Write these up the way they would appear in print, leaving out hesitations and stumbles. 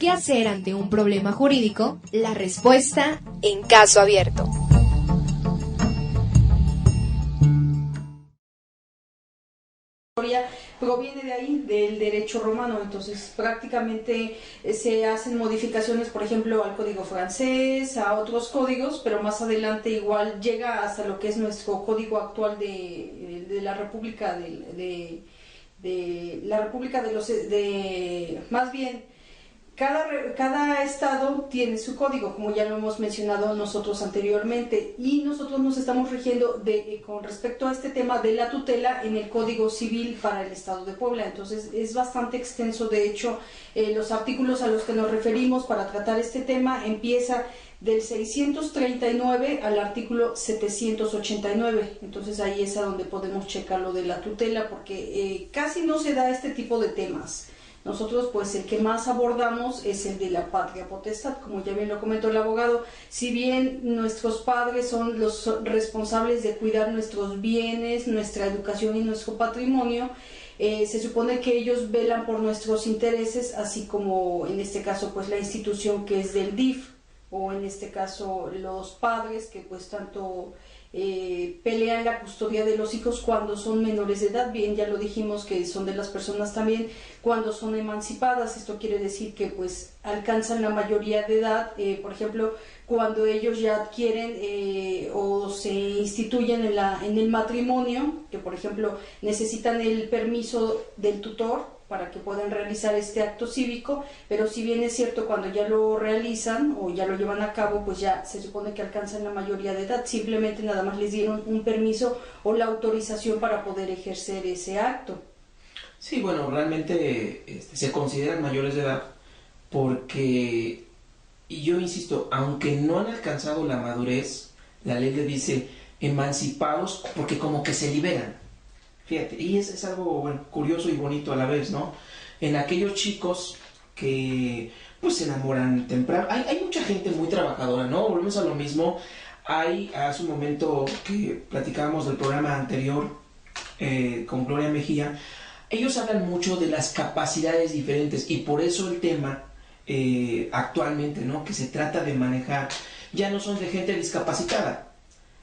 ¿Qué hacer ante un problema jurídico? La respuesta en Caso Abierto. Proviene de ahí, del derecho romano. Entonces prácticamente se hacen modificaciones, por ejemplo, al código francés, a otros códigos, pero más adelante igual llega hasta lo que es nuestro código actual de la República de la República de los más bien. Cada estado tiene su código, como ya lo hemos mencionado nosotros anteriormente, y nosotros nos estamos rigiendo con respecto a este tema de la tutela en el Código Civil para el Estado de Puebla. Entonces es bastante extenso. De hecho, los artículos a los que nos referimos para tratar este tema empieza del 639 al artículo 789. Entonces ahí es a donde podemos checar lo de la tutela, porque casi no se da este tipo de temas. Nosotros, pues, el que más abordamos es el de la patria potestad, como ya bien lo comentó el abogado. Si bien nuestros padres son los responsables de cuidar nuestros bienes, nuestra educación y nuestro patrimonio, se supone que ellos velan por nuestros intereses, así como en este caso, pues, la institución que es del DIF, o en este caso los padres que pues tanto pelean la custodia de los hijos cuando son menores de edad. Bien, ya lo dijimos que son de las personas también cuando son emancipadas. Esto quiere decir que pues alcanzan la mayoría de edad, por ejemplo, cuando ellos ya adquieren o se instituyen en el matrimonio, que por ejemplo necesitan el permiso del tutor para que puedan realizar este acto cívico, pero si bien es cierto, cuando ya lo realizan o ya lo llevan a cabo, pues ya se supone que alcanzan la mayoría de edad. Simplemente nada más les dieron un permiso o la autorización para poder ejercer ese acto. Sí, bueno, realmente se consideran mayores de edad porque, y yo insisto, aunque no han alcanzado la madurez, la ley le dice emancipados porque como que se liberan. Fíjate, y es algo, bueno, curioso y bonito a la vez, ¿no? En aquellos chicos que pues se enamoran temprano, hay mucha gente muy trabajadora, ¿no? Volvemos a lo mismo. Hace un momento que platicábamos del programa anterior con Gloria Mejía, ellos hablan mucho de las capacidades diferentes, y por eso el tema actualmente, ¿no?, que se trata de manejar, ya no son de gente discapacitada,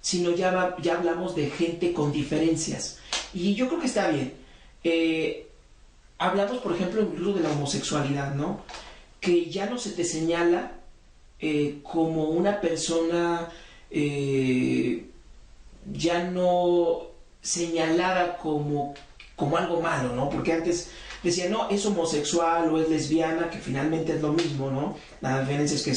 sino ya hablamos de gente con diferencias. Y yo creo que está bien. Hablamos, por ejemplo, incluso de la homosexualidad, ¿no? Que ya no se te señala como una persona ya no señalada como algo malo, ¿no? Porque antes decían, no, es homosexual o es lesbiana, que finalmente es lo mismo, ¿no? La diferencia es que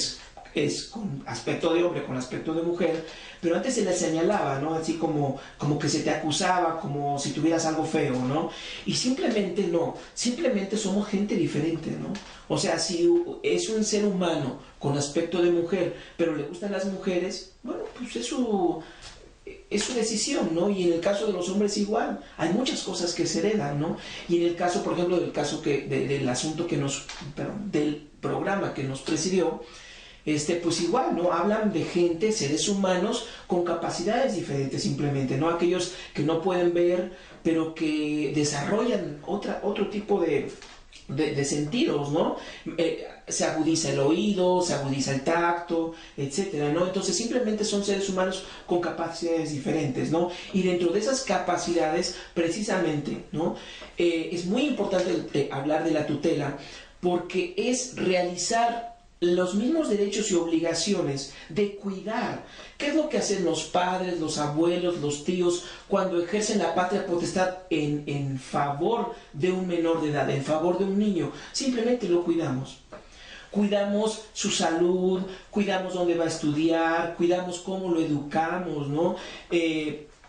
es con aspecto de hombre, con aspecto de mujer, pero antes se le señalaba, ¿no? Así como que se te acusaba, como si tuvieras algo feo, ¿no? Y simplemente no, simplemente somos gente diferente, ¿no? O sea, si es un ser humano con aspecto de mujer, pero le gustan las mujeres, bueno, pues es su decisión, ¿no? Y en el caso de los hombres igual, hay muchas cosas que se heredan, ¿no? Y en el caso, por ejemplo, del asunto del programa que nos presidió, pues igual, ¿no? Hablan de gente, seres humanos con capacidades diferentes simplemente, ¿no? Aquellos que no pueden ver, pero que desarrollan otro tipo de sentidos, ¿no? Se agudiza el oído, se agudiza el tacto, etcétera, ¿no? Entonces simplemente son seres humanos con capacidades diferentes, ¿no? Y dentro de esas capacidades, precisamente, ¿no? Es muy importante hablar de la tutela, porque es realizar los mismos derechos y obligaciones de cuidar. ¿Qué es lo que hacen los padres, los abuelos, los tíos cuando ejercen la patria potestad en favor de un menor de edad, en favor de un niño? Simplemente lo cuidamos. Cuidamos su salud, cuidamos dónde va a estudiar, cuidamos cómo lo educamos, ¿no?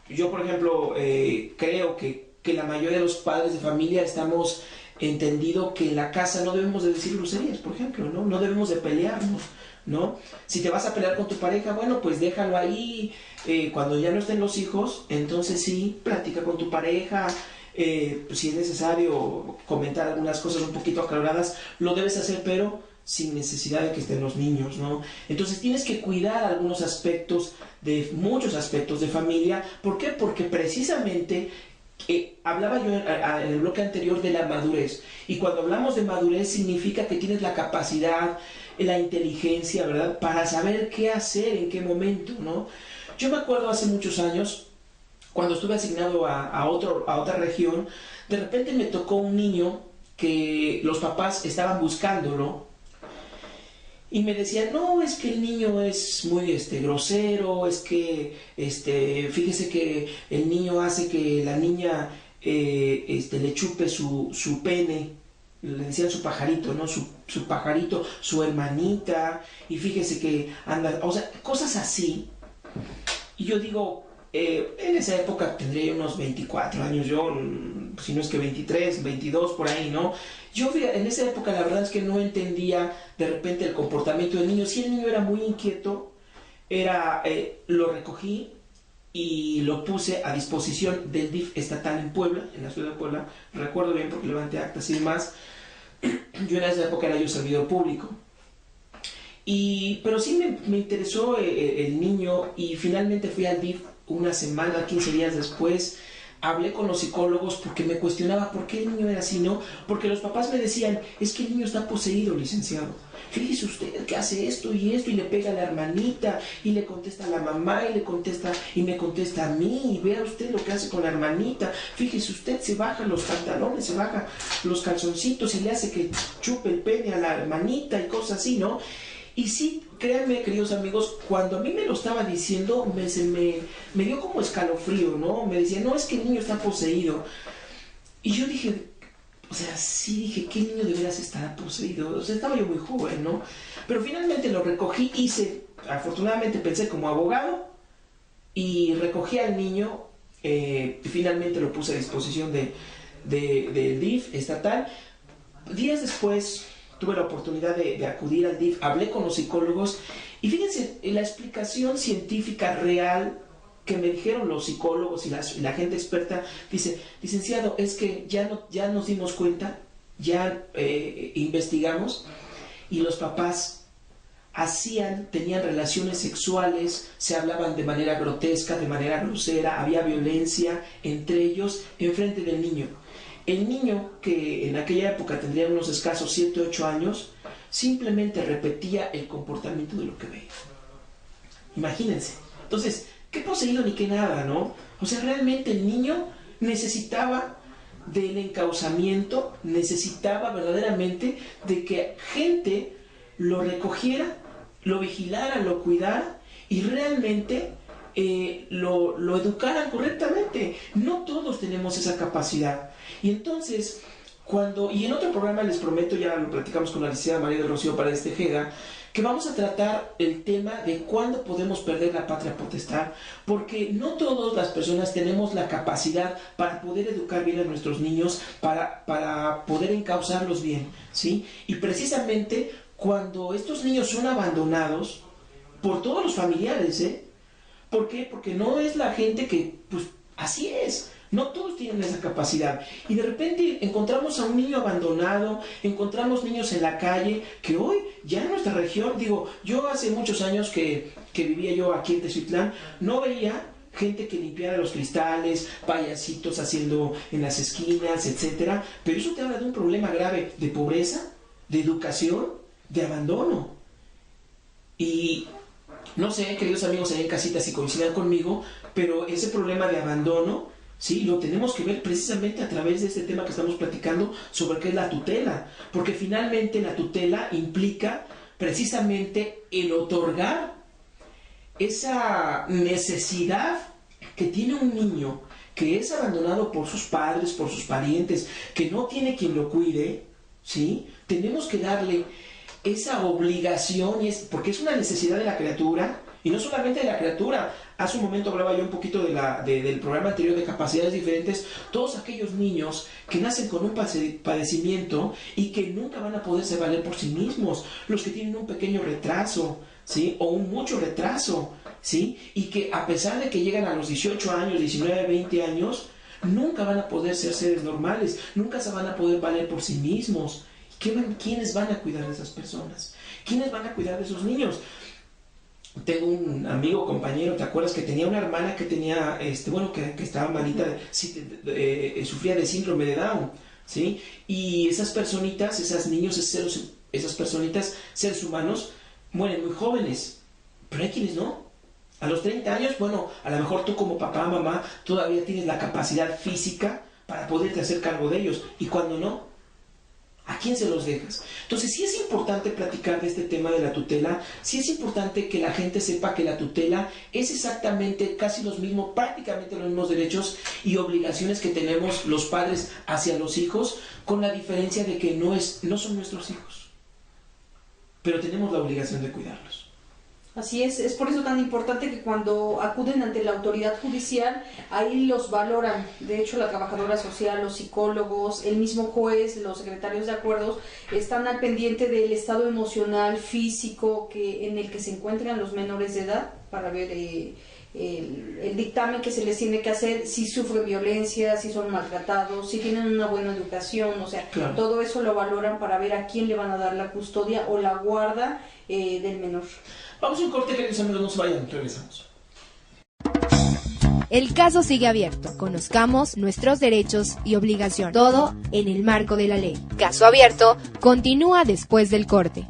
Yo, por ejemplo, creo que la mayoría de los padres de familia estamos entendido que en la casa no debemos de decir groserías, por ejemplo, ¿no? No debemos de pelearnos, ¿no? Si te vas a pelear con tu pareja, bueno, pues déjalo ahí, cuando ya no estén los hijos, entonces sí, platica con tu pareja, si es necesario comentar algunas cosas un poquito acaloradas, lo debes hacer, pero sin necesidad de que estén los niños, ¿no? Entonces tienes que cuidar muchos aspectos de familia. ¿Por qué? Porque precisamente hablaba yo en el bloque anterior de la madurez, y cuando hablamos de madurez significa que tienes la capacidad, la inteligencia, ¿verdad?, para saber qué hacer, en qué momento, ¿no? Yo me acuerdo hace muchos años, cuando estuve asignado a otra región, de repente me tocó un niño que los papás estaban buscándolo, y me decían, no, es que el niño es muy grosero, es que fíjese que el niño hace que la niña le chupe su pene, le decían su pajarito, ¿no? Su pajarito, su hermanita, y fíjese que anda, o sea, cosas así. Y yo digo, en esa época tendría unos 24 años, yo, si no es que 23, 22, por ahí, ¿no? Yo en esa época la verdad es que no entendía de repente el comportamiento del niño. Si el niño era muy inquieto, lo recogí y lo puse a disposición del DIF estatal en Puebla, en la ciudad de Puebla. Recuerdo bien porque levanté actas y demás. Yo en esa época era yo servidor público. Pero sí me interesó el niño, y finalmente fui al DIF una semana, 15 días después. Hablé con los psicólogos porque me cuestionaba por qué el niño era así, ¿no? Porque los papás me decían, es que el niño está poseído, licenciado. Fíjese usted que hace esto, y le pega a la hermanita, y le contesta a la mamá, y me contesta a mí, y vea usted lo que hace con la hermanita. Fíjese usted, se baja los pantalones, se baja los calzoncitos, y le hace que chupe el pene a la hermanita, y cosas así, ¿no? Y sí, créanme, queridos amigos, cuando a mí me lo estaba diciendo, me dio como escalofrío, ¿no? Me decía, no, es que el niño está poseído. Y yo dije, o sea, sí, dije, ¿qué niño de veras estará poseído? O sea, estaba yo muy joven, ¿no? Pero finalmente lo recogí, afortunadamente pensé como abogado, y recogí al niño, y finalmente lo puse a disposición del DIF estatal. Días después tuve la oportunidad de acudir al DIF, hablé con los psicólogos, y fíjense, la explicación científica real que me dijeron los psicólogos y la gente experta, dice, licenciado, es que ya nos dimos cuenta, ya investigamos, y los papás tenían relaciones sexuales, se hablaban de manera grotesca, de manera grosera, había violencia entre ellos enfrente del niño. El niño, que en aquella época tendría unos escasos 7, 8 años, simplemente repetía el comportamiento de lo que veía. Imagínense. Entonces, qué poseído ni qué nada, ¿no? O sea, realmente el niño necesitaba del encauzamiento, necesitaba verdaderamente de que gente lo recogiera, lo vigilara, lo cuidara, y realmente lo educaran correctamente. No todos tenemos esa capacidad. Y entonces, y en otro programa les prometo, ya lo platicamos con la licenciada María del Rocío Paredes Tejeda, que vamos a tratar el tema de cuándo podemos perder la patria potestad, porque no todas las personas tenemos la capacidad para poder educar bien a nuestros niños, para poder encauzarlos bien, ¿sí? Y precisamente cuando estos niños son abandonados por todos los familiares, ¿por qué? Porque no es la gente que, pues, así es. No todos tienen esa capacidad. Y de repente encontramos a un niño abandonado, encontramos niños en la calle, que hoy ya en nuestra región, yo hace muchos años que vivía yo aquí en Teziutlán, no veía gente que limpiara los cristales, payasitos haciendo en las esquinas, etcétera. Pero eso te habla de un problema grave de pobreza, de educación, de abandono. Y no sé, queridos amigos ahí en casita, si coincidan conmigo, pero ese problema de abandono, sí, lo tenemos que ver precisamente a través de este tema que estamos platicando sobre qué es la tutela, porque finalmente la tutela implica precisamente el otorgar esa necesidad que tiene un niño que es abandonado por sus padres, por sus parientes, que no tiene quien lo cuide, ¿sí? Tenemos que darle esa obligación, porque es una necesidad de la criatura, y no solamente de la criatura. Hace un momento hablaba yo un poquito del programa anterior de capacidades diferentes. Todos aquellos niños que nacen con un padecimiento y que nunca van a poderse valer por sí mismos, los que tienen un pequeño retraso, ¿sí? O un mucho retraso, ¿sí? Y que a pesar de que llegan a los 18 años, 19, 20 años, nunca van a poder ser seres normales, nunca se van a poder valer por sí mismos. ¿Quiénes van a cuidar de esas personas? ¿Quiénes van a cuidar de esos niños? tengo un amigo, compañero, ¿te acuerdas? Que tenía una hermana que tenía, que estaba malita, sufría de síndrome de Down, ¿sí? Y esas personitas, esas personitas, seres humanos, mueren muy jóvenes, pero hay quienes no. A los 30 años, bueno, a lo mejor tú como papá, mamá, todavía tienes la capacidad física para poderte hacer cargo de ellos, y cuando no, ¿a quién se los dejas? Entonces sí es importante platicar de este tema de la tutela, sí es importante que la gente sepa que la tutela es exactamente prácticamente los mismos derechos y obligaciones que tenemos los padres hacia los hijos, con la diferencia de que no son nuestros hijos, pero tenemos la obligación de cuidarlos. Así es por eso tan importante que cuando acuden ante la autoridad judicial, ahí los valoran. De hecho, la trabajadora social, los psicólogos, el mismo juez, los secretarios de acuerdos, están al pendiente del estado emocional, físico en el que se encuentran los menores de edad, para ver el dictamen que se les tiene que hacer, si sufren violencia, si son maltratados, si tienen una buena educación, o sea, claro. Todo eso lo valoran para ver a quién le van a dar la custodia o la guarda del menor. Vamos a un corte, queridos amigos, no se vayan, regresamos. El caso sigue abierto. Conozcamos nuestros derechos y obligaciones. Todo en el marco de la ley. Caso abierto continúa después del corte.